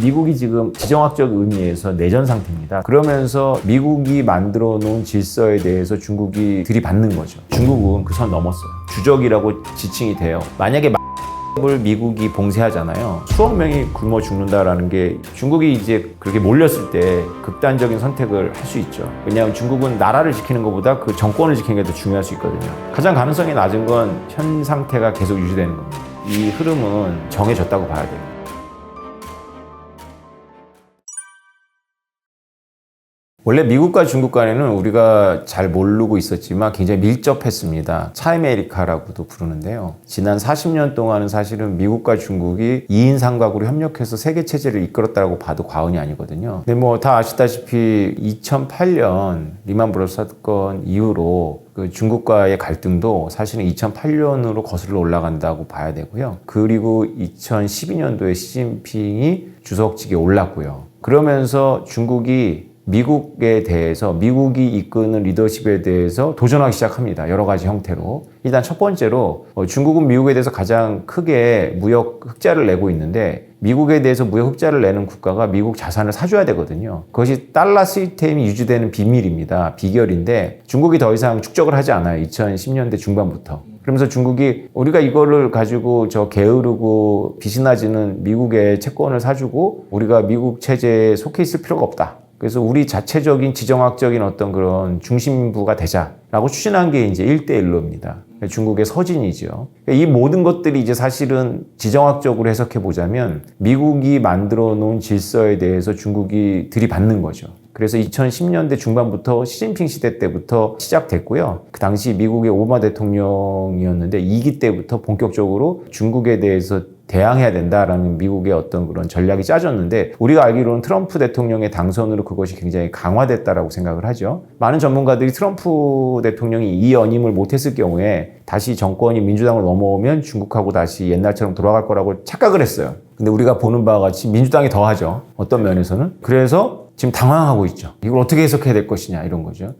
미국이 지금 지정학적 의미에서 내전 상태입니다. 그러면서 미국이 만들어 놓은 질서에 대해서 중국이 들이받는 거죠. 중국은 그 선 넘었어요. 주적이라고 지칭이 돼요. 만약에 을 미국이 봉쇄하잖아요. 수억 명이 굶어 죽는다라는 게 중국이 이제 그렇게 몰렸을 때 극단적인 선택을 할 수 있죠. 왜냐하면 중국은 나라를 지키는 것보다 그 정권을 지키는 게 더 중요할 수 있거든요. 가장 가능성이 낮은 건 현 상태가 계속 유지되는 겁니다. 이 흐름은 정해졌다고 봐야 돼요. 원래 미국과 중국 간에는 우리가 잘 모르고 있었지만 굉장히 밀접했습니다. 차이메리카라고도 부르는데요. 지난 40년 동안은 사실은 미국과 중국이 2인 삼각으로 협력해서 세계 체제를 이끌었다고 봐도 과언이 아니거든요. 근데 뭐 다 아시다시피 2008년 리만 브러더스 사건 이후로 그 중국과의 갈등도 사실은 2008년으로 거슬러 올라간다고 봐야 되고요. 그리고 2012년도에 시진핑이 주석직에 올랐고요. 그러면서 중국이 미국에 대해서 미국이 이끄는 리더십에 대해서 도전하기 시작합니다. 여러 가지 형태로. 일단 첫 번째로 중국은 미국에 대해서 가장 크게 무역 흑자를 내고 있는데 미국에 대해서 무역 흑자를 내는 국가가 미국 자산을 사줘야 되거든요. 그것이 달러 시스템이 유지되는 비밀입니다. 비결인데 중국이 더 이상 축적을 하지 않아요. 2010년대 중반부터. 그러면서 중국이 우리가 이거를 가지고 게으르고 빚이 나지는 미국의 채권을 사주고 우리가 미국 체제에 속해 있을 필요가 없다. 그래서 우리 자체적인 지정학적인 어떤 그런 중심부가 되자라고 추진한 게 이제 1대1로입니다. 중국의 서진이죠. 이 모든 것들이 이제 사실은 지정학적으로 해석해 보자면 미국이 만들어 놓은 질서에 대해서 중국이 들이받는 거죠. 그래서 2010년대 중반부터 시진핑 시대 때부터 시작됐고요. 그 당시 미국의 오바마 대통령이었는데 2기 때부터 본격적으로 중국에 대해서 대항해야 된다라는 미국의 어떤 그런 전략이 짜졌는데 우리가 알기로는 트럼프 대통령의 당선으로 그것이 굉장히 강화됐다라고 생각을 하죠. 많은 전문가들이 트럼프 대통령이 이 연임을 못했을 경우에 다시 정권이 민주당을 넘어오면 중국하고 다시 옛날처럼 돌아갈 거라고 착각을 했어요. 근데 우리가 보는 바와 같이 민주당이 더 하죠. 어떤 면에서는. 그래서 지금 당황하고 있죠. 이걸 어떻게 해석해야 될 것이냐 이런 거죠.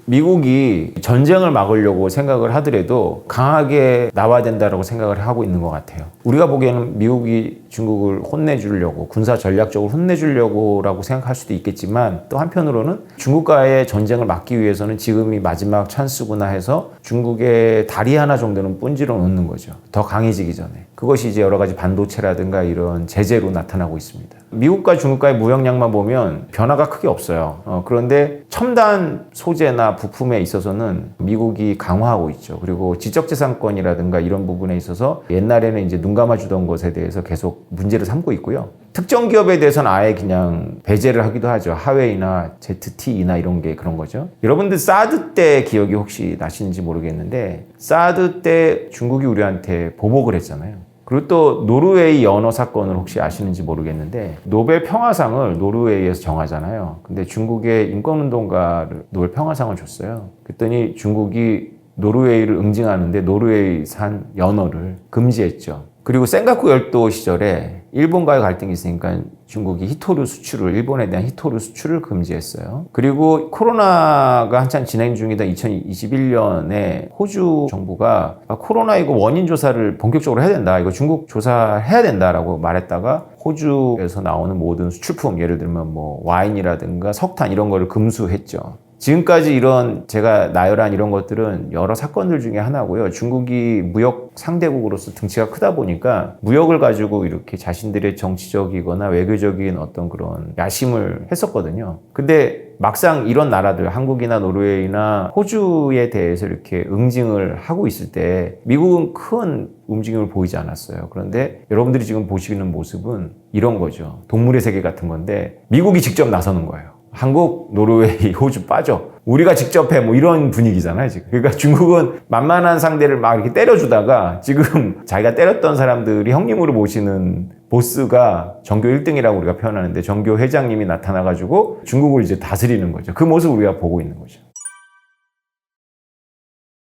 미국이 전쟁을 막으려고 생각을 하더라도 강하게 나와야 된다고 생각을 하고 있는 것 같아요. 우리가 보기에는 미국이 중국을 혼내주려고 군사 전략적으로 혼내주려고라고 생각할 수도 있겠지만 또 한편으로는 중국과의 전쟁을 막기 위해서는 지금이 마지막 찬스구나 해서 중국의 다리 하나 정도는 본질을 놓는 거죠. 더 강해지기 전에. 그것이 이제 여러 가지 반도체라든가 이런 제재로 나타나고 있습니다. 미국과 중국과의 무역량만 보면 변화가 크게 없어요. 그런데 첨단 소재나 부품에 있어서는 미국이 강화하고 있죠. 그리고 지적재산권이라든가 이런 부분에 있어서 옛날에는 이제 눈 감아주던 것에 대해서 계속 문제를 삼고 있고요. 특정 기업에 대해서는 아예 그냥 배제를 하기도 하죠. 하웨이나 ZTE나 이런 게 그런 거죠. 여러분들 사드 때 기억이 혹시 나시는지 모르겠는데 사드 때 중국이 우리한테 보복을 했잖아요. 그리고 또 노르웨이 연어 사건을 혹시 아시는지 모르겠는데 노벨 평화상을 노르웨이에서 정하잖아요. 근데 중국의 인권운동가를 노벨 평화상을 줬어요. 그랬더니 중국이 노르웨이를 응징하는데 노르웨이산 연어를 금지했죠. 그리고 센가쿠 열도 시절에 일본과의 갈등이 있으니까 중국이 히토류 수출을 일본에 대한 히토류 수출을 금지했어요. 그리고 코로나가 한참 진행 중이던 2021년에 호주 정부가 코로나 이거 원인 조사를 본격적으로 해야 된다. 이거 중국 조사해야 된다라고 말했다가 호주에서 나오는 모든 수출품 예를 들면 뭐 와인이라든가 석탄 이런 거를 금수했죠. 지금까지 이런 제가 나열한 이런 것들은 여러 사건들 중에 하나고요. 중국이 무역 상대국으로서 등치가 크다 보니까 무역을 가지고 이렇게 자신들의 정치적이거나 외교적인 어떤 그런 야심을 했었거든요. 근데 막상 이런 나라들, 한국이나 노르웨이나 호주에 대해서 이렇게 응징을 하고 있을 때 미국은 큰 움직임을 보이지 않았어요. 그런데 여러분들이 지금 보시는 모습은 이런 거죠. 동물의 세계 같은 건데 미국이 직접 나서는 거예요. 한국, 노르웨이, 호주 빠져. 우리가 직접 해. 뭐 이런 분위기잖아요, 지금. 그러니까 중국은 만만한 상대를 막 이렇게 때려주다가 지금 자기가 때렸던 사람들이 형님으로 모시는 보스가 전교 1등이라고 우리가 표현하는데 전교 회장님이 나타나가지고 중국을 이제 다스리는 거죠. 그 모습을 우리가 보고 있는 거죠.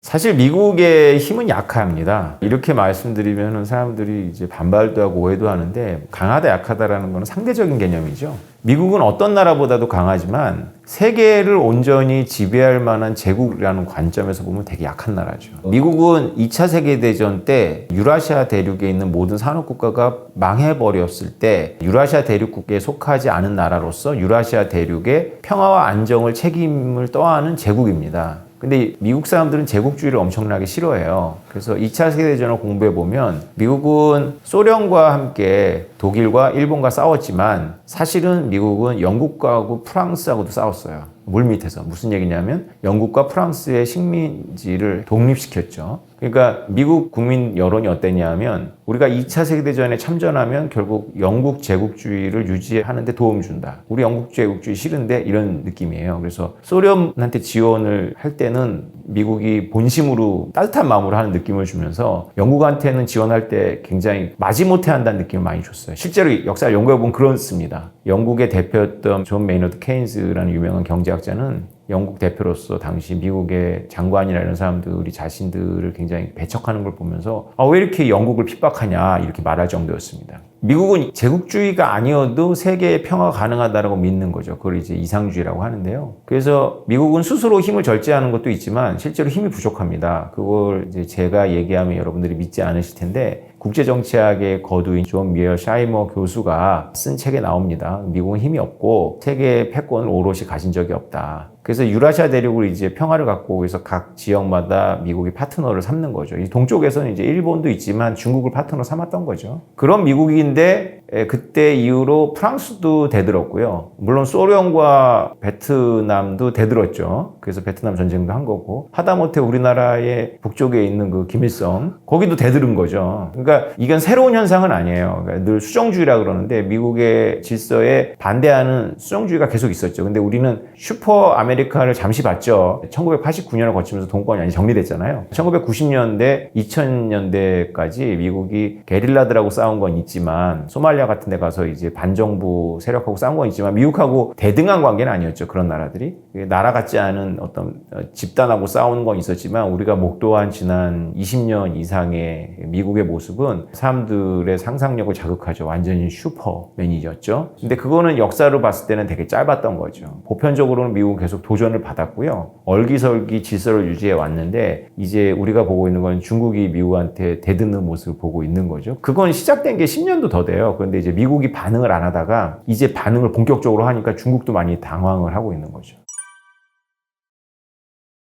사실 미국의 힘은 약합니다. 이렇게 말씀드리면 사람들이 이제 반발도 하고 오해도 하는데 강하다 약하다라는 건 상대적인 개념이죠. 미국은 어떤 나라보다도 강하지만 세계를 온전히 지배할 만한 제국이라는 관점에서 보면 되게 약한 나라죠. 미국은 2차 세계대전 때 유라시아 대륙에 있는 모든 산업국가가 망해버렸을 때 유라시아 대륙국에 속하지 않은 나라로서 유라시아 대륙의 평화와 안정을 책임을 떠안은 제국입니다. 근데 미국 사람들은 제국주의를 엄청나게 싫어해요. 그래서 2차 세계대전을 공부해보면 미국은 소련과 함께 독일과 일본과 싸웠지만 사실은 미국은 영국하고 프랑스하고도 싸웠어요. 물밑에서. 무슨 얘기냐면 영국과 프랑스의 식민지를 독립시켰죠. 그러니까 미국 국민 여론이 어땠냐면 우리가 2차 세계대전에 참전하면 결국 영국 제국주의를 유지하는 데 도움 준다. 우리 영국 제국주의 싫은데 이런 느낌이에요. 그래서 소련한테 지원을 할 때는 미국이 본심으로 따뜻한 마음으로 하는 느낌을 주면서 영국한테는 지원할 때 굉장히 마지못해 한다는 느낌을 많이 줬어요. 실제로 역사를 연구해보면 그렇습니다. 영국의 대표였던 존 메이너드 케인스라는 유명한 경제학자는 영국 대표로서 당시 미국의 장관이나 이런 사람들이 자신들을 굉장히 배척하는 걸 보면서 왜 이렇게 영국을 핍박하냐 이렇게 말할 정도였습니다. 미국은 제국주의가 아니어도 세계의 평화가 가능하다고 믿는 거죠. 그걸 이제 이상주의라고 하는데요. 그래서 미국은 스스로 힘을 절제하는 것도 있지만 실제로 힘이 부족합니다. 그걸 이제 제가 얘기하면 여러분들이 믿지 않으실 텐데 국제정치학의 거두인 존 미어 샤이머 교수가 쓴 책에 나옵니다. 미국은 힘이 없고 세계의 패권을 오롯이 가진 적이 없다. 그래서 유라시아 대륙을 이제 평화를 갖고 그래서 각 지역마다 미국이 파트너를 삼는 거죠. 이 동쪽에서는 이제 일본도 있지만 중국을 파트너 삼았던 거죠. 그런 미국인데 그때 이후로 프랑스도 대들었고요. 물론 소련과 베트남도 대들었죠. 그래서 베트남 전쟁도 한 거고 하다못해 우리나라의 북쪽에 있는 그 김일성 거기도 대들은 거죠. 그러니까 이건 새로운 현상은 아니에요. 그러니까 늘 수정주의라 그러는데 미국의 질서에 반대하는 수정주의가 계속 있었죠. 근데 우리는 슈퍼 아메리카를 잠시 봤죠. 1989년을 거치면서 동권이 많이 정리됐잖아요. 1990년대, 2000년대까지 미국이 게릴라들하고 싸운 건 있지만 소말리아 같은 데 가서 이제 반정부 세력하고 싸운 건 있지만 미국하고 대등한 관계는 아니었죠. 그런 나라들이. 나라 같지 않은 어떤 집단하고 싸우는 건 있었지만 우리가 목도한 지난 20년 이상의 미국의 모습은 사람들의 상상력을 자극하죠. 완전히 슈퍼맨이었죠. 근데 그거는 역사로 봤을 때는 되게 짧았던 거죠. 보편적으로는 미국은 계속 도전을 받았고요. 얼기설기 질서를 유지해 왔는데 이제 우리가 보고 있는 건 중국이 미국한테 대드는 모습을 보고 있는 거죠. 그건 시작된 게 10년도 더 돼요. 그런데 이제 미국이 반응을 안 하다가 이제 반응을 본격적으로 하니까 중국도 많이 당황을 하고 있는 거죠.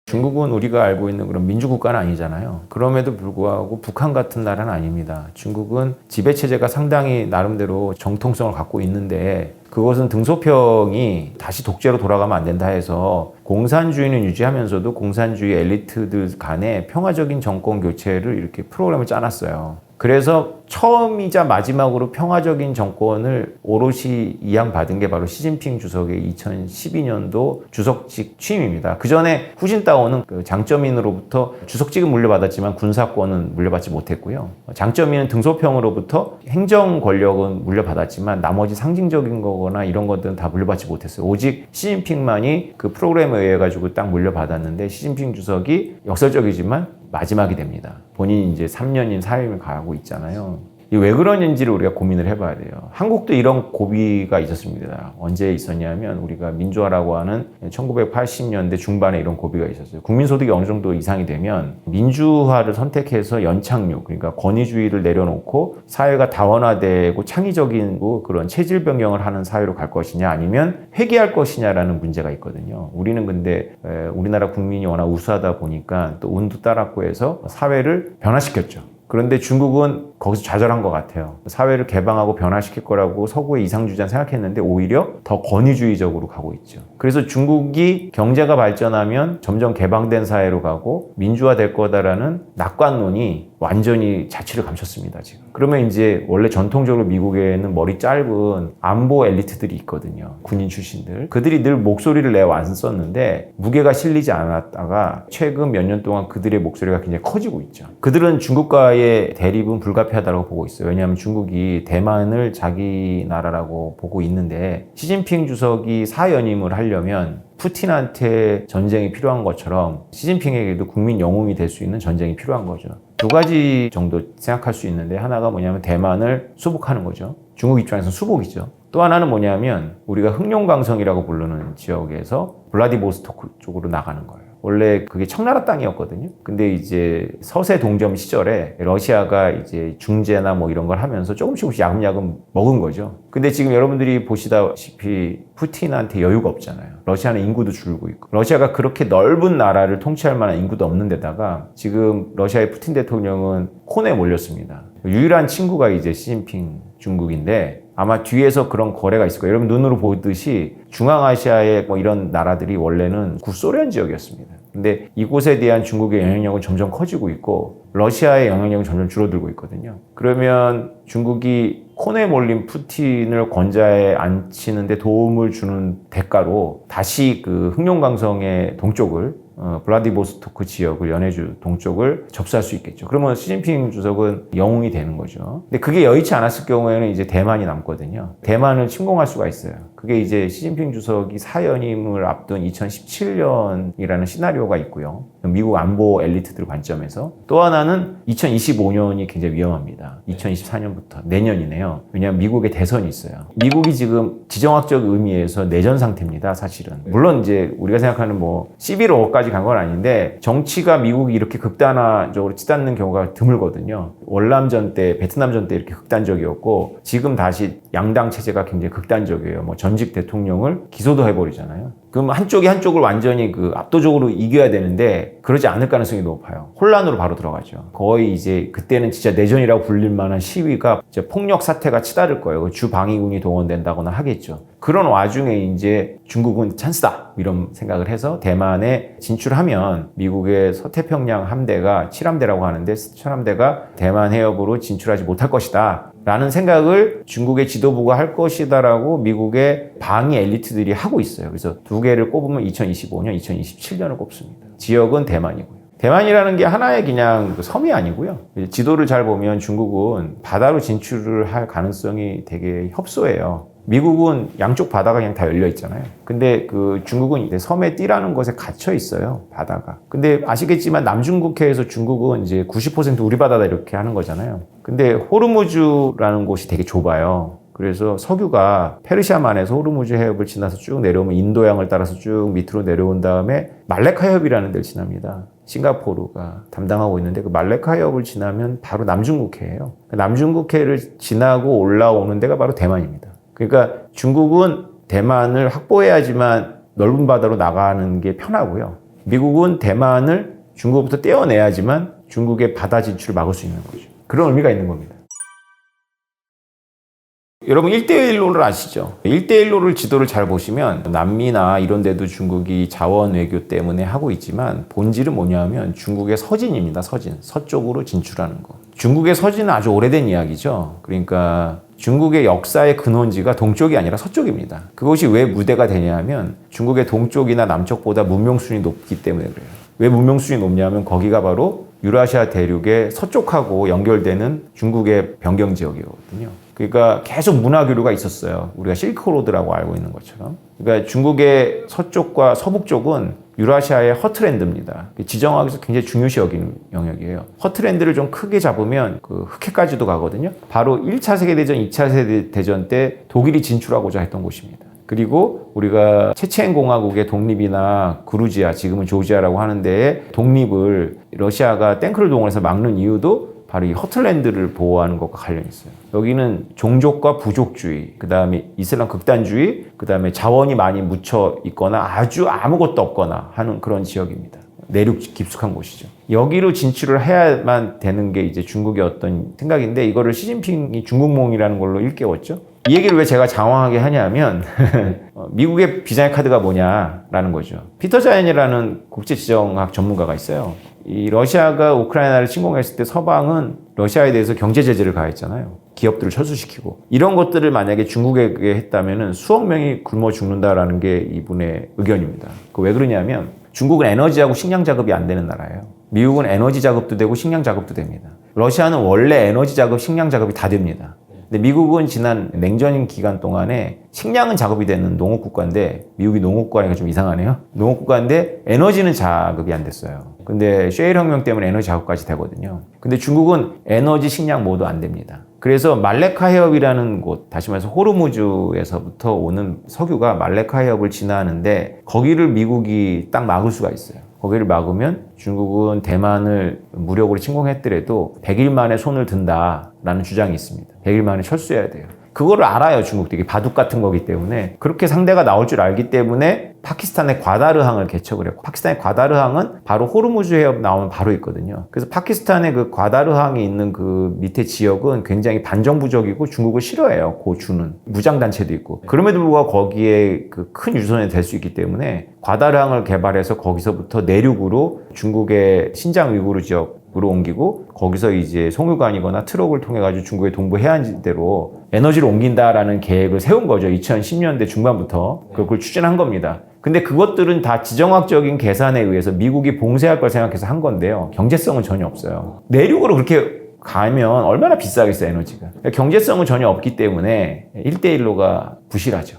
중국은 우리가 알고 있는 그런 민주국가는 아니잖아요. 그럼에도 불구하고 북한 같은 나라는 아닙니다. 중국은 지배체제가 상당히 나름대로 정통성을 갖고 있는데 그것은 등소평이 다시 독재로 돌아가면 안 된다 해서 공산주의는 유지하면서도 공산주의 엘리트들 간에 평화적인 정권 교체를 이렇게 프로그램을 짜놨어요. 그래서 처음이자 마지막으로 평화적인 정권을 오롯이 이양받은 게 바로 시진핑 주석의 2012년도 주석직 취임입니다. 그 전에 후진타오는 그 장쩌민으로부터 주석직은 물려받았지만 군사권은 물려받지 못했고요. 장쩌민은 등소평으로부터 행정 권력은 물려받았지만 나머지 상징적인 거거나 이런 것들은 다 물려받지 못했어요. 오직 시진핑만이 그 프로그램에 의해 가지고 딱 물려받았는데 시진핑 주석이 역설적이지만 마지막이 됩니다. 본인이 이제 3년인 사임을 가고 있잖아요. 왜 그러는지를 우리가 고민을 해봐야 돼요. 한국도 이런 고비가 있었습니다. 언제 있었냐면 우리가 민주화라고 하는 1980년대 중반에 이런 고비가 있었어요. 국민소득이 어느 정도 이상이 되면 민주화를 선택해서 연착륙, 그러니까 권위주의를 내려놓고 사회가 다원화되고 창의적인 그런 체질 변경을 하는 사회로 갈 것이냐 아니면 회귀할 것이냐라는 문제가 있거든요. 우리는 근데 우리나라 국민이 워낙 우수하다 보니까 또 운도 따랐고 해서 사회를 변화시켰죠. 그런데 중국은 거기서 좌절한 것 같아요. 사회를 개방하고 변화시킬 거라고 서구의 이상주의자는 생각했는데 오히려 더 권위주의적으로 가고 있죠. 그래서 중국이 경제가 발전하면 점점 개방된 사회로 가고 민주화될 거다라는 낙관론이 완전히 자취를 감췄습니다, 지금. 그러면 이제 원래 전통적으로 미국에는 머리 짧은 안보 엘리트들이 있거든요. 군인 출신들. 그들이 늘 목소리를 내어 왔었는데 무게가 실리지 않았다가 최근 몇 년 동안 그들의 목소리가 굉장히 커지고 있죠. 그들은 중국과의 대립은 불가피하다고 보고 있어요. 왜냐하면 중국이 대만을 자기 나라라고 보고 있는데 시진핑 주석이 사연임을 하려면 푸틴한테 전쟁이 필요한 것처럼 시진핑에게도 국민 영웅이 될 수 있는 전쟁이 필요한 거죠. 두 가지 정도 생각할 수 있는데 하나가 뭐냐면 대만을 수복하는 거죠. 중국 입장에서는 수복이죠. 또 하나는 뭐냐면 우리가 흑룡강성이라고 부르는 지역에서 블라디보스토크 쪽으로 나가는 거예요. 원래 그게 청나라 땅이었거든요. 근데 이제 서세 동점 시절에 러시아가 이제 중재나 뭐 이런 걸 하면서 조금씩 야금야금 먹은 거죠. 근데 지금 여러분들이 보시다시피 푸틴한테 여유가 없잖아요. 러시아는 인구도 줄고 있고. 러시아가 그렇게 넓은 나라를 통치할 만한 인구도 없는 데다가 지금 러시아의 푸틴 대통령은 콘에 몰렸습니다. 유일한 친구가 이제 시진핑 중국인데 아마 뒤에서 그런 거래가 있을 거예요. 여러분 눈으로 보듯이 중앙아시아의 뭐 이런 나라들이 원래는 구소련 지역이었습니다. 근데 이곳에 대한 중국의 영향력은 점점 커지고 있고 러시아의 영향력은 점점 줄어들고 있거든요. 그러면 중국이 콘에 몰린 푸틴을 권좌에 앉히는데 도움을 주는 대가로 다시 그 흑룡강성의 동쪽을 블라디보스토크 지역을 연해주 동쪽을 접수할 수 있겠죠. 그러면 시진핑 주석은 영웅이 되는 거죠. 근데 그게 여의치 않았을 경우에는 이제 대만이 남거든요. 대만을 침공할 수가 있어요. 그게 이제 시진핑 주석이 사연임을 앞둔 2017년이라는 시나리오가 있고요. 미국 안보 엘리트들 관점에서. 또 하나는 2025년이 굉장히 위험합니다. 2024년부터 내년이네요. 왜냐하면 미국의 대선이 있어요. 미국이 지금 지정학적 의미에서 내전 상태입니다. 사실은. 물론 이제 우리가 생각하는 뭐 11월까지 간 건 아닌데 정치가 미국이 이렇게 극단화적으로 치닫는 경우가 드물거든요. 월남전 때, 베트남전 때 이렇게 극단적이었고 지금 다시 양당 체제가 굉장히 극단적이에요. 뭐 전직 대통령을 기소도 해버리잖아요. 그럼 한쪽을 완전히 그 압도적으로 이겨야 되는데 그러지 않을 가능성이 높아요. 혼란으로 바로 들어가죠. 거의 이제 그때는 진짜 내전이라고 불릴 만한 시위가 이제 폭력 사태가 치달을 거예요. 주방위군이 동원된다거나 하겠죠. 그런 와중에 이제 중국은 찬스다 이런 생각을 해서 대만에 진출하면 미국의 서태평양 함대가 7함대라고 하는데 7함대가 대만 해협으로 진출하지 못할 것이다 라는 생각을 중국의 지도부가 할 것이다라고 미국의 방위 엘리트들이 하고 있어요. 그래서 두 개를 꼽으면 2025년, 2027년을 꼽습니다. 지역은 대만이고요. 대만이라는 게 하나의 그냥 섬이 아니고요. 지도를 잘 보면 중국은 바다로 진출을 할 가능성이 되게 협소해요. 미국은 양쪽 바다가 그냥 다 열려 있잖아요. 근데 그 중국은 이제 섬의 띠라는 것에 갇혀 있어요, 바다가. 근데 아시겠지만 남중국해에서 중국은 이제 90% 우리 바다다 이렇게 하는 거잖아요. 근데 호르무즈라는 곳이 되게 좁아요. 그래서 석유가 페르시아만에서 호르무즈 해협을 지나서 쭉 내려오면 인도양을 따라서 쭉 밑으로 내려온 다음에 말레카 해협이라는 데를 지납니다. 싱가포르가 담당하고 있는데 그 말레카 해협을 지나면 바로 남중국해예요. 남중국해를 지나고 올라오는 데가 바로 대만입니다. 그러니까 중국은 대만을 확보해야지만 넓은 바다로 나가는 게 편하고요. 미국은 대만을 중국부터 떼어내야지만 중국의 바다 진출을 막을 수 있는 거죠. 그런 의미가 있는 겁니다. 여러분 1대1로를 아시죠? 1대1로를 지도를 잘 보시면 남미나 이런 데도 중국이 자원 외교 때문에 하고 있지만 본질은 뭐냐면 중국의 서진입니다. 서진. 서쪽으로 진출하는 거. 중국의 서진은 아주 오래된 이야기죠. 그러니까 중국의 역사의 근원지가 동쪽이 아니라 서쪽입니다. 그것이 왜 무대가 되냐면 중국의 동쪽이나 남쪽보다 문명수준이 높기 때문에 그래요. 왜 문명수준이 높냐면 거기가 바로 유라시아 대륙의 서쪽하고 연결되는 중국의 변경지역이거든요. 그러니까 계속 문화교류가 있었어요. 우리가 실크로드라고 알고 있는 것처럼. 그러니까 중국의 서쪽과 서북 쪽은 유라시아의 허트랜드입니다. 지정학에서 굉장히 중요시 여기는 영역이에요. 허트랜드를 좀 크게 잡으면 그 흑해까지도 가거든요. 바로 1차 세계대전, 2차 세계대전 때 독일이 진출하고자 했던 곳입니다. 그리고 우리가 체첸 공화국의 독립이나 그루지아, 지금은 조지아라고 하는데 독립을 러시아가 탱크를 동원해서 막는 이유도 바로 이 허틀랜드를 보호하는 것과 관련이 있어요. 여기는 종족과 부족주의, 그 다음에 이슬람 극단주의, 그 다음에 자원이 많이 묻혀 있거나 아주 아무것도 없거나 하는 그런 지역입니다. 내륙 깊숙한 곳이죠. 여기로 진출을 해야만 되는 게 이제 중국의 어떤 생각인데 이거를 시진핑이 중국몽이라는 걸로 일깨웠죠. 이 얘기를 왜 제가 장황하게 하냐면 미국의 비장의 카드가 뭐냐라는 거죠. 피터 자연이라는 국제지정학 전문가가 있어요. 이 러시아가 우크라이나를 침공했을 때 서방은 러시아에 대해서 경제 제재를 가했잖아요. 기업들을 철수시키고 이런 것들을 만약에 중국에게 했다면 수억 명이 굶어 죽는다라는 게 이분의 의견입니다. 왜 그러냐면 중국은 에너지하고 식량 작업이 안 되는 나라예요. 미국은 에너지 작업도 되고 식량 작업도 됩니다. 러시아는 원래 에너지 작업, 식량 작업이 다 됩니다. 근데 미국은 지난 냉전 기간 동안에 식량은 작업이 되는 농업 국가인데 미국이 농업 국가니까 좀 이상하네요. 농업 국가인데 에너지는 작업이 안 됐어요. 근데 셰일 혁명 때문에 에너지 작업까지 되거든요. 근데 중국은 에너지, 식량 모두 안 됩니다. 그래서 말레카 해협이라는 곳, 다시 말해서 호르무즈에서부터 오는 석유가 말레카 해협을 지나는데 거기를 미국이 딱 막을 수가 있어요. 거기를 막으면 중국은 대만을 무력으로 침공했더라도 100일 만에 손을 든다라는 주장이 있습니다. 100일 만에 철수해야 돼요. 그거를 알아요, 중국도. 이게 바둑 같은 거기 때문에. 그렇게 상대가 나올 줄 알기 때문에 파키스탄의 과다르항을 개척을 했고, 파키스탄의 과다르항은 바로 호르무즈 해협 나오면 바로 있거든요. 그래서 파키스탄의 그 과다르항이 있는 그 밑에 지역은 굉장히 반정부적이고 중국을 싫어해요, 그 주는. 무장단체도 있고. 그럼에도 불구하고 거기에 그 큰 유선이 될 수 있기 때문에 과다르항을 개발해서 거기서부터 내륙으로 중국의 신장 위구르 지역으로 옮기고 거기서 이제 송유관이거나 트럭을 통해 가지고 중국의 동부 해안지대로 에너지를 옮긴다라는 계획을 세운 거죠. 2010년대 중반부터 그걸 추진한 겁니다. 근데 그것들은 다 지정학적인 계산에 의해서 미국이 봉쇄할 걸 생각해서 한 건데요. 경제성은 전혀 없어요. 내륙으로 그렇게 가면 얼마나 비싸겠어요, 에너지가. 경제성은 전혀 없기 때문에 1대1로가 부실하죠.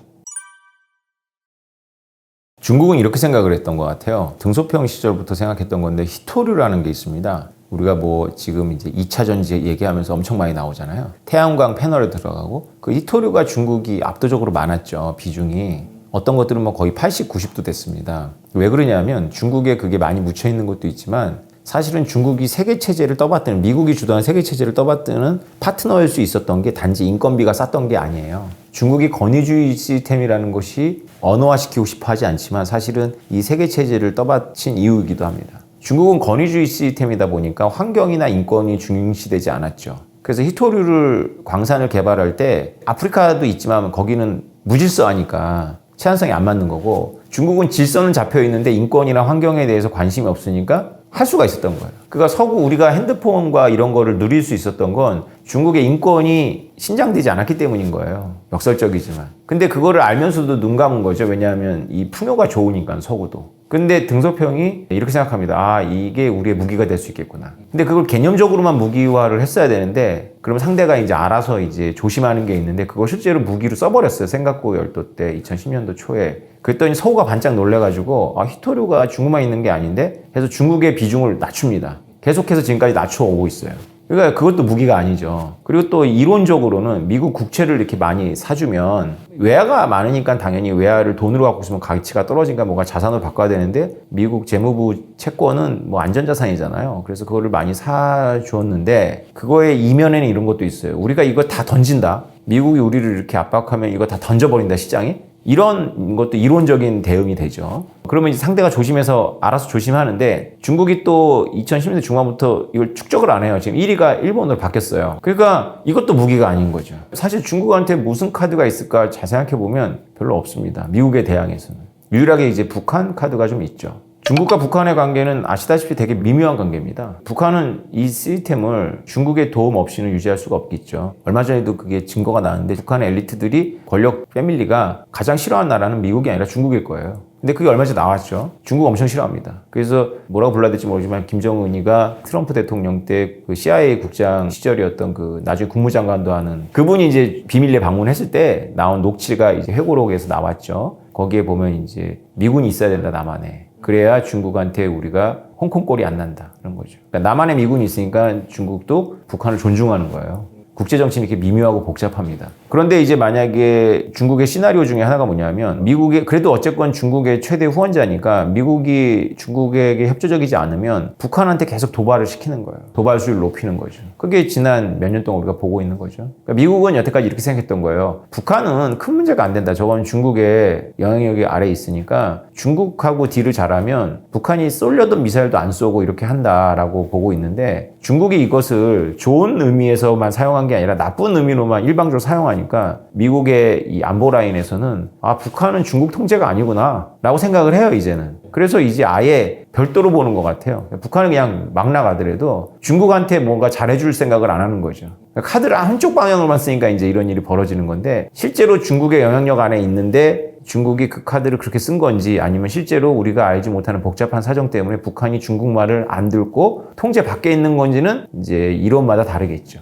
중국은 이렇게 생각을 했던 것 같아요. 등소평 시절부터 생각했던 건데 히토류라는 게 있습니다. 우리가 뭐 지금 이제 2차 전지 얘기하면서 엄청 많이 나오잖아요. 태양광 패널에 들어가고 그 히토류가 중국이 압도적으로 많았죠. 비중이. 어떤 것들은 뭐 거의 80, 90도 됐습니다. 왜 그러냐면 중국에 그게 많이 묻혀 있는 것도 있지만 사실은 중국이 세계체제를 떠받드는, 미국이 주도한 세계체제를 떠받드는 파트너일 수 있었던 게 단지 인건비가 쌌던 게 아니에요. 중국이 권위주의 시스템이라는 것이 언어화시키고 싶어 하지 않지만 사실은 이 세계체제를 떠받친 이유이기도 합니다. 중국은 권위주의 시스템이다 보니까 환경이나 인권이 중요시되지 않았죠. 그래서 히토류를 광산을 개발할 때 아프리카도 있지만 거기는 무질서하니까 제한성이 안 맞는 거고 중국은 질서는 잡혀 있는데 인권이나 환경에 대해서 관심이 없으니까 할 수가 있었던 거예요. 그러니까 서구 우리가 핸드폰과 이런 거를 누릴 수 있었던 건 중국의 인권이 신장되지 않았기 때문인 거예요. 역설적이지만. 근데 그거를 알면서도 눈 감은 거죠. 왜냐하면 이 풍요가 좋으니까 서구도. 근데 등소평이 이렇게 생각합니다. 아, 이게 우리의 무기가 될 수 있겠구나. 근데 그걸 개념적으로만 무기화를 했어야 되는데 그러면 상대가 이제 알아서 이제 조심하는 게 있는데 그걸 실제로 무기로 써버렸어요. 센가쿠 열도 때 2010년도 초에. 그랬더니 서구가 반짝 놀래가지고 아, 히토류가 중국만 있는 게 아닌데 해서 중국의 비중을 낮춥니다. 계속해서 지금까지 낮춰오고 있어요. 그러니까 그것도 무기가 아니죠. 그리고 또 이론적으로는 미국 국채를 이렇게 많이 사주면 외화가 많으니까 당연히 외화를 돈으로 갖고 있으면 가치가 떨어지니까 뭔가 자산으로 바꿔야 되는데 미국 재무부 채권은 뭐 안전자산이잖아요. 그래서 그거를 많이 사주었는데 그거의 이면에는 이런 것도 있어요. 우리가 이거 다 던진다. 미국이 우리를 이렇게 압박하면 이거 다 던져버린다, 시장에. 이런 것도 이론적인 대응이 되죠. 그러면 이제 상대가 조심해서 알아서 조심하는데 중국이 또 2010년대 중반부터 이걸 축적을 안 해요. 지금 1위가 일본으로 바뀌었어요. 그러니까 이것도 무기가 아닌 거죠. 사실 중국한테 무슨 카드가 있을까 잘 생각해 보면 별로 없습니다. 미국에 대항해서는. 유일하게 이제 북한 카드가 좀 있죠. 중국과 북한의 관계는 아시다시피 되게 미묘한 관계입니다. 북한은 이 시스템을 중국의 도움 없이는 유지할 수가 없겠죠. 얼마 전에도 그게 증거가 나왔는데 북한의 엘리트들이 권력 패밀리가 가장 싫어하는 나라는 미국이 아니라 중국일 거예요. 근데 그게 얼마 전에 나왔죠. 중국 엄청 싫어합니다. 그래서 뭐라고 불러야 될지 모르지만 김정은이가 트럼프 대통령 때 그 CIA 국장 시절이었던 그 나중에 국무장관도 하는 그분이 이제 비밀리에 방문했을 때 나온 녹취가 이제 회고록에서 나왔죠. 거기에 보면 이제 미군이 있어야 된다, 남한에. 그래야 중국한테 우리가 홍콩 꼴이 안 난다. 그런 거죠. 그러니까 남한에 미군이 있으니까 중국도 북한을 존중하는 거예요. 국제정치는 이렇게 미묘하고 복잡합니다. 그런데 이제 만약에 중국의 시나리오 중에 하나가 뭐냐면 미국의 그래도 어쨌건 중국의 최대 후원자니까 미국이 중국에게 협조적이지 않으면 북한한테 계속 도발을 시키는 거예요. 도발 수위를 높이는 거죠. 그게 지난 몇 년 동안 우리가 보고 있는 거죠. 그러니까 미국은 여태까지 이렇게 생각했던 거예요. 북한은 큰 문제가 안 된다. 저건 중국의 영향력이 아래에 있으니까 중국하고 딜을 잘하면 북한이 쏠려던 미사일도 안 쏘고 이렇게 한다라고 보고 있는데 중국이 이것을 좋은 의미에서만 사용한 게 아니라 나쁜 의미로만 일방적으로 사용하니까 미국의 이 안보 라인에서는 아, 북한은 중국 통제가 아니구나 라고 생각을 해요, 이제는. 그래서 이제 아예 별도로 보는 것 같아요. 북한은 그냥 막 나가더라도 중국한테 뭔가 잘해줄 생각을 안 하는 거죠. 카드를 한쪽 방향으로만 쓰니까 이제 이런 일이 벌어지는 건데 실제로 중국의 영향력 안에 있는데 중국이 그 카드를 그렇게 쓴 건지 아니면 실제로 우리가 알지 못하는 복잡한 사정 때문에 북한이 중국말을 안 듣고 통제 밖에 있는 건지는 이제 이론마다 다르겠죠.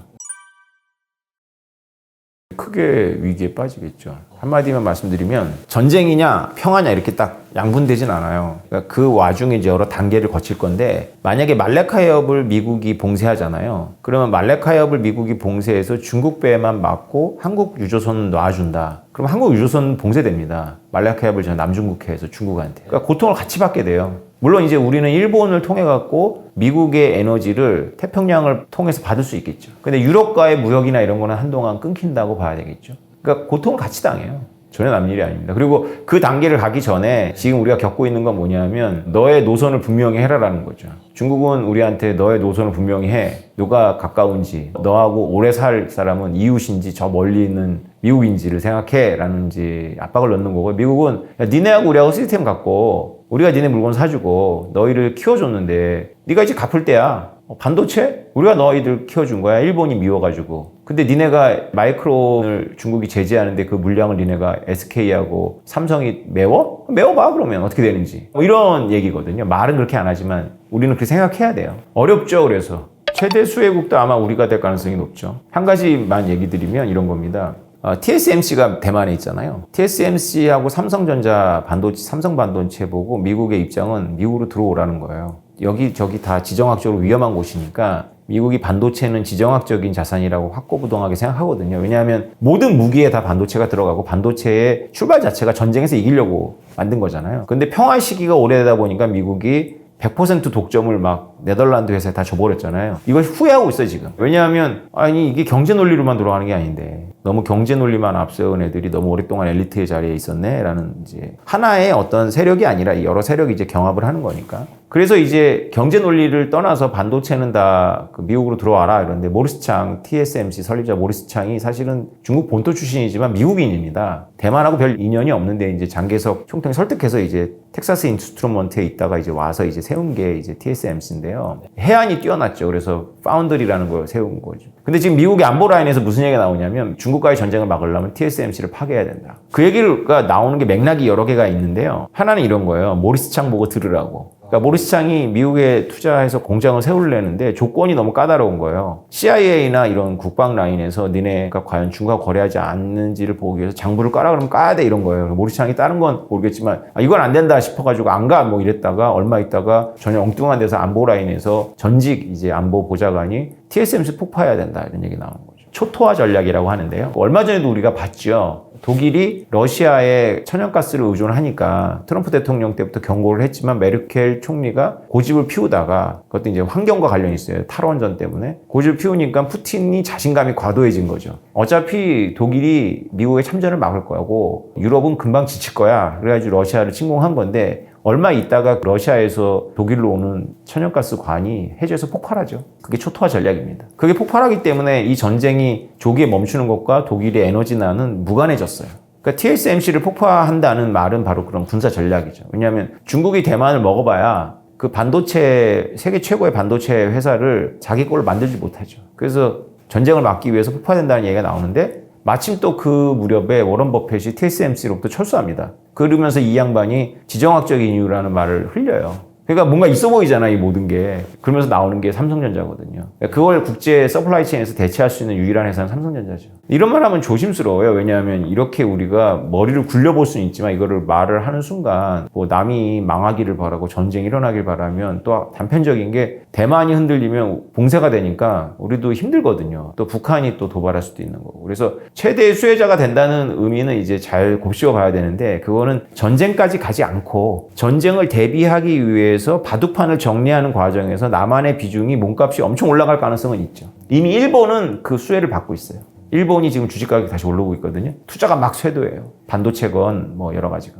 크게 위기에 빠지겠죠. 한마디만 말씀드리면 전쟁이냐 평화냐 이렇게 딱 양분되진 않아요. 그러니까 그 와중에 이제 여러 단계를 거칠 건데 만약에 말레카 해협을 미국이 봉쇄하잖아요. 그러면 말레카 해협을 미국이 봉쇄해서 중국 배에만 막고 한국 유조선은 놔준다. 그럼 한국 유조선 봉쇄됩니다. 말레카 해협을 저 남중국해에서 중국한테. 그러니까 고통을 같이 받게 돼요. 물론 이제 우리는 일본을 통해 갖고 미국의 에너지를 태평양을 통해서 받을 수 있겠죠. 근데 유럽과의 무역이나 이런 거는 한동안 끊긴다고 봐야 되겠죠. 그러니까 고통을 같이 당해요. 전혀 남 일이 아닙니다. 그리고 그 단계를 가기 전에 지금 우리가 겪고 있는 건 뭐냐면 너의 노선을 분명히 해라라는 거죠. 중국은 우리한테 너의 노선을 분명히 해. 누가 가까운지, 너하고 오래 살 사람은 이웃인지 저 멀리 있는 미국인지를 생각해 라는 이제 압박을 넣는 거고, 미국은 야, 니네하고 우리하고 시스템 갖고 우리가 니네 물건 사주고 너희를 키워줬는데 네가 이제 갚을 때야. 반도체? 우리가 너희들 키워준 거야. 일본이 미워가지고. 근데 니네가 마이크론을 중국이 제재하는데 그 물량을 니네가 SK하고 삼성이 메워? 메워봐 그러면 어떻게 되는지. 뭐 이런 얘기거든요. 말은 그렇게 안 하지만 우리는 그렇게 생각해야 돼요. 어렵죠. 그래서 최대 수혜국도 아마 우리가 될 가능성이 높죠. 한 가지만 얘기 드리면 이런 겁니다. TSMC가 대만에 있잖아요. TSMC하고 삼성전자 반도체, 삼성 반도체 보고 미국의 입장은 미국으로 들어오라는 거예요. 여기저기 다 지정학적으로 위험한 곳이니까 미국이 반도체는 지정학적인 자산이라고 확고부동하게 생각하거든요. 왜냐하면 모든 무기에 다 반도체가 들어가고 반도체의 출발 자체가 전쟁에서 이기려고 만든 거잖아요. 근데 평화 시기가 오래되다 보니까 미국이 100% 독점을 막 네덜란드 회사에 다 줘버렸잖아요. 이걸 후회하고 있어요, 지금. 왜냐하면, 아니, 이게 경제 논리로만 돌아가는 게 아닌데, 너무 경제 논리만 앞세운 애들이 너무 오랫동안 엘리트의 자리에 있었네? 라는 이제, 하나의 어떤 세력이 아니라 여러 세력이 이제 경합을 하는 거니까. 그래서 이제 경제 논리를 떠나서 반도체는 다 미국으로 들어와라 이러는데, 모리스 창, TSMC 설립자 모리스 창이 사실은 중국 본토 출신이지만 미국인입니다. 대만하고 별 인연이 없는데 이제 장개석 총통이 설득해서 이제 텍사스 인스트루먼트에 있다가 이제 와서 이제 세운 게 이제 TSMC인데요. 해안이 뛰어났죠. 그래서 파운드리라는 걸 세운 거죠. 근데 지금 미국의 안보 라인에서 무슨 얘기가 나오냐면 중국과의 전쟁을 막으려면 TSMC를 파괴해야 된다. 그 얘기가 나오는 게 맥락이 여러 개가 있는데요. 하나는 이런 거예요. 모리스 창 보고 들으라고. 그러니까 모리스 창이 미국에 투자해서 공장을 세우려는데 조건이 너무 까다로운 거예요. CIA나 이런 국방 라인에서 니네가 과연 중국과 거래하지 않는지를 보기 위해서 장부를 까라 그러면 까야 돼 이런 거예요. 모리스 창이 다른 건 모르겠지만 이건 안 된다 싶어가지고 안 가 뭐 이랬다가 얼마 있다가 전혀 엉뚱한 데서 안보 라인에서 전직 이제 안보 보좌관이 TSMC 폭파해야 된다 이런 얘기 나오는 거죠. 초토화 전략이라고 하는데요. 얼마 전에도 우리가 봤죠. 독일이 러시아에 천연가스를 의존하니까 트럼프 대통령 때부터 경고를 했지만 메르켈 총리가 고집을 피우다가 그것도 이제 환경과 관련이 있어요. 탈원전 때문에. 고집을 피우니까 푸틴이 자신감이 과도해진 거죠. 어차피 독일이 미국의 참전을 막을 거고 유럽은 금방 지칠 거야. 그래가지고 러시아를 침공한 건데 얼마 있다가 러시아에서 독일로 오는 천연가스 관이 해저에서 폭발하죠. 그게 초토화 전략입니다. 그게 폭발하기 때문에 이 전쟁이 조기에 멈추는 것과 독일의 에너지난은 무관해졌어요. 그러니까 TSMC를 폭파한다는 말은 바로 그런 군사 전략이죠. 왜냐하면 중국이 대만을 먹어봐야 그 반도체, 세계 최고의 반도체 회사를 자기 걸로 만들지 못하죠. 그래서 전쟁을 막기 위해서 폭파된다는 얘기가 나오는데 마침 또 그 무렵에 워런 버핏이 TSMC로부터 철수합니다. 그러면서 이 양반이 지정학적인 이유라는 말을 흘려요. 그러니까 뭔가 있어 보이잖아, 이 모든 게. 그러면서 나오는 게 삼성전자거든요. 그걸 국제 서플라이 체인에서 대체할 수 있는 유일한 회사는 삼성전자죠. 이런 말 하면 조심스러워요. 왜냐하면 이렇게 우리가 머리를 굴려볼 수는 있지만 이거를 말을 하는 순간 뭐 남이 망하기를 바라고 전쟁이 일어나길 바라면 또 단편적인 게 대만이 흔들리면 봉쇄가 되니까 우리도 힘들거든요. 또 북한이 또 도발할 수도 있는 거고. 그래서 최대의 수혜자가 된다는 의미는 이제 잘 곱씹어 봐야 되는데 그거는 전쟁까지 가지 않고 전쟁을 대비하기 위해서 바둑판을 정리하는 과정에서 남한의 비중이 몸값이 엄청 올라갈 가능성은 있죠. 이미 일본은 그 수혜를 받고 있어요. 일본이 지금 주식 가격이 다시 올라오고 있거든요. 투자가 막 쇄도해요. 반도체건 뭐 여러 가지가.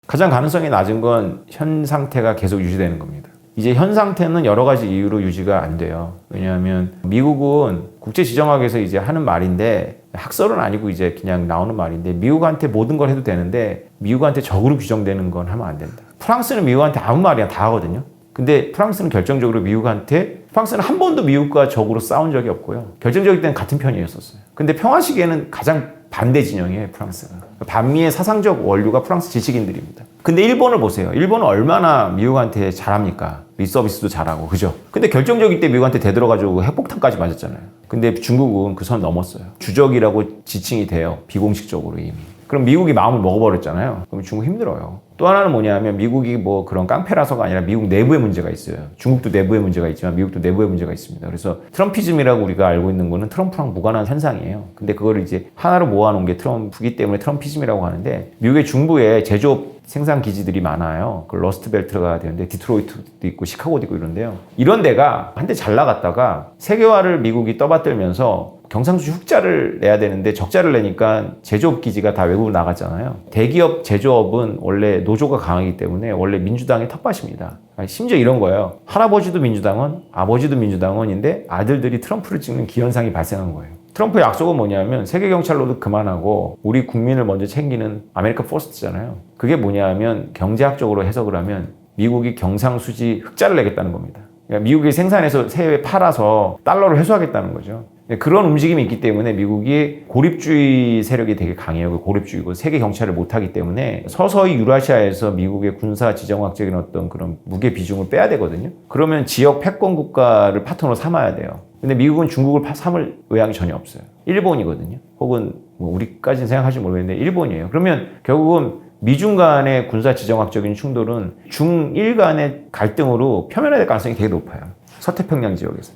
가장 가능성이 낮은 건 현 상태가 계속 유지되는 겁니다. 이제 현 상태는 여러 가지 이유로 유지가 안 돼요. 왜냐하면 미국은 국제지정학에서 이제 하는 말인데 학설은 아니고 이제 그냥 나오는 말인데 미국한테 모든 걸 해도 되는데 미국한테 적으로 규정되는 건 하면 안 된다. 프랑스는 미국한테 아무 말이나 다 하거든요. 근데 프랑스는 결정적으로 미국한테 프랑스는 한 번도 미국과 적으로 싸운 적이 없고요. 결정적일 때는 같은 편이었었어요. 근데 평화 시기에는 가장 반대 진영이에요, 프랑스가. 반미의 사상적 원류가 프랑스 지식인들입니다. 근데 일본을 보세요. 일본은 얼마나 미국한테 잘합니까? 리서비스도 잘하고, 그죠? 근데 결정적일 때 미국한테 대들어가지고 핵폭탄까지 맞았잖아요. 근데 중국은 그 선 넘었어요. 주적이라고 지칭이 돼요. 비공식적으로 이미. 그럼 미국이 마음을 먹어버렸잖아요. 그럼 중국 힘들어요. 또 하나는 뭐냐면 미국이 뭐 그런 깡패라서가 아니라 미국 내부의 문제가 있어요. 중국도 내부의 문제가 있지만 미국도 내부의 문제가 있습니다. 그래서 트럼피즘이라고 우리가 알고 있는 거는 트럼프랑 무관한 현상이에요. 근데 그걸 이제 하나로 모아놓은 게 트럼프기 때문에 트럼피즘이라고 하는데, 미국의 중부에 제조업 생산 기지들이 많아요. 그 러스트벨트가 되는데 디트로이트도 있고 시카고도 있고 이런데요. 이런 데가 한때 잘 나갔다가 세계화를 미국이 떠받들면서 경상수지 흑자를 내야 되는데 적자를 내니까 제조업 기지가 다 외국으로 나갔잖아요. 대기업 제조업은 원래 노조가 강하기 때문에 원래 민주당의 텃밭입니다. 심지어 이런 거예요. 할아버지도 민주당원, 아버지도 민주당원인데 아들들이 트럼프를 찍는 기현상이 발생한 거예요. 트럼프의 약속은 뭐냐면 세계 경찰로도 그만하고 우리 국민을 먼저 챙기는 아메리카 퍼스트잖아요. 그게 뭐냐면 경제학적으로 해석을 하면 미국이 경상수지 흑자를 내겠다는 겁니다. 그러니까 미국이 생산해서 해외에 팔아서 달러를 회수하겠다는 거죠. 그런 움직임이 있기 때문에 미국이 고립주의 세력이 되게 강해요. 고립주의고 세계 경찰을 못하기 때문에 서서히 유라시아에서 미국의 군사 지정학적인 어떤 그런 무게 비중을 빼야 되거든요. 그러면 지역 패권 국가를 파트너로 삼아야 돼요. 근데 미국은 중국을 삼을 의향이 전혀 없어요. 일본이거든요. 혹은 뭐 우리까지는 생각할지 모르겠는데 일본이에요. 그러면 결국은 미중 간의 군사 지정학적인 충돌은 중일 간의 갈등으로 표면화될 가능성이 되게 높아요. 서태평양 지역에서.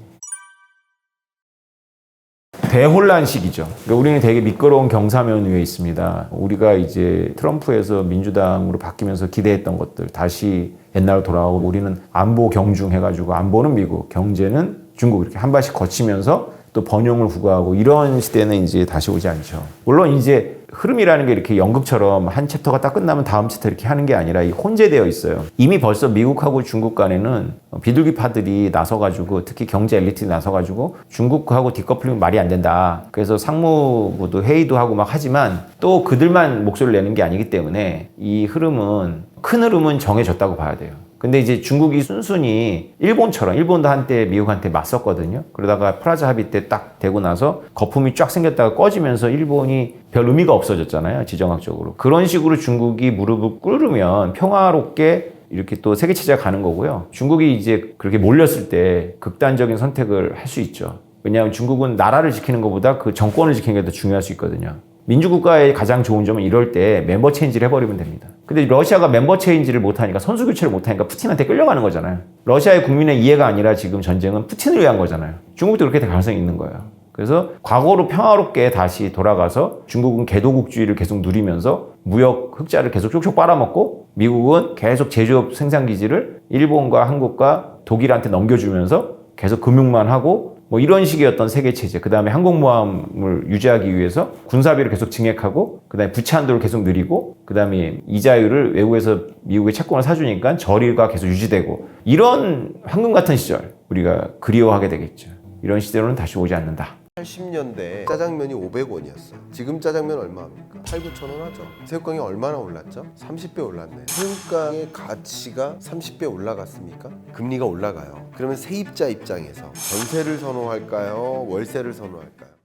대혼란 시기죠. 그러니까 우리는 되게 미끄러운 경사면 위에 있습니다. 우리가 이제 트럼프에서 민주당으로 바뀌면서 기대했던 것들 다시 옛날로 돌아오고, 우리는 안보 경중해가지고 안보는 미국, 경제는 중국 이렇게 한 발씩 거치면서 또 번영을 구가하고 이런 시대는 이제 다시 오지 않죠. 물론 이제 흐름이라는 게 이렇게 연극처럼 한 챕터가 딱 끝나면 다음 챕터 이렇게 하는 게 아니라 혼재되어 있어요. 이미 벌써 미국하고 중국 간에는 비둘기파들이 나서가지고, 특히 경제 엘리트들이 나서가지고 중국하고 디커플링 말이 안 된다. 그래서 상무부도 회의도 하고 막 하지만 또 그들만 목소리를 내는 게 아니기 때문에 이 흐름은, 큰 흐름은 정해졌다고 봐야 돼요. 근데 이제 중국이 순순히 일본처럼, 일본도 한때 미국한테 맞섰거든요. 그러다가 프라자 합의 때 딱 되고 나서 거품이 쫙 생겼다가 꺼지면서 일본이 별 의미가 없어졌잖아요. 지정학적으로. 그런 식으로 중국이 무릎을 꿇으면 평화롭게 이렇게 또 세계체제가 가는 거고요. 중국이 이제 그렇게 몰렸을 때 극단적인 선택을 할 수 있죠. 왜냐하면 중국은 나라를 지키는 것보다 그 정권을 지키는 게 더 중요할 수 있거든요. 민주국가의 가장 좋은 점은 이럴 때 멤버 체인지를 해버리면 됩니다. 근데 러시아가 멤버 체인지를 못하니까, 선수 교체를 못하니까 푸틴한테 끌려가는 거잖아요. 러시아의 국민의 이해가 아니라 지금 전쟁은 푸틴을 위한 거잖아요. 중국도 그렇게 될 가능성이 있는 거예요. 그래서 과거로 평화롭게 다시 돌아가서 중국은 개도국주의를 계속 누리면서 무역 흑자를 계속 쪽쪽 빨아먹고, 미국은 계속 제조업 생산기지를 일본과 한국과 독일한테 넘겨주면서 계속 금융만 하고, 뭐 이런 식의 어떤 세계체제, 그 다음에 항공모함을 유지하기 위해서 군사비를 계속 증액하고, 그 다음에 부채 한도를 계속 늘리고, 그 다음에 이자율을 외국에서 미국의 채권을 사주니까 저리가 계속 유지되고, 이런 황금 같은 시절 우리가 그리워하게 되겠죠. 이런 시대로는 다시 오지 않는다. 80년대 짜장면이 500원이었어. 지금 짜장면 얼마입니까? 8, 9천 원 하죠. 새우깡이 얼마나 올랐죠? 30배 올랐네. 새우깡의 가치가 30배 올라갔습니까? 금리가 올라가요. 그러면 세입자 입장에서 전세를 선호할까요? 월세를 선호할까요?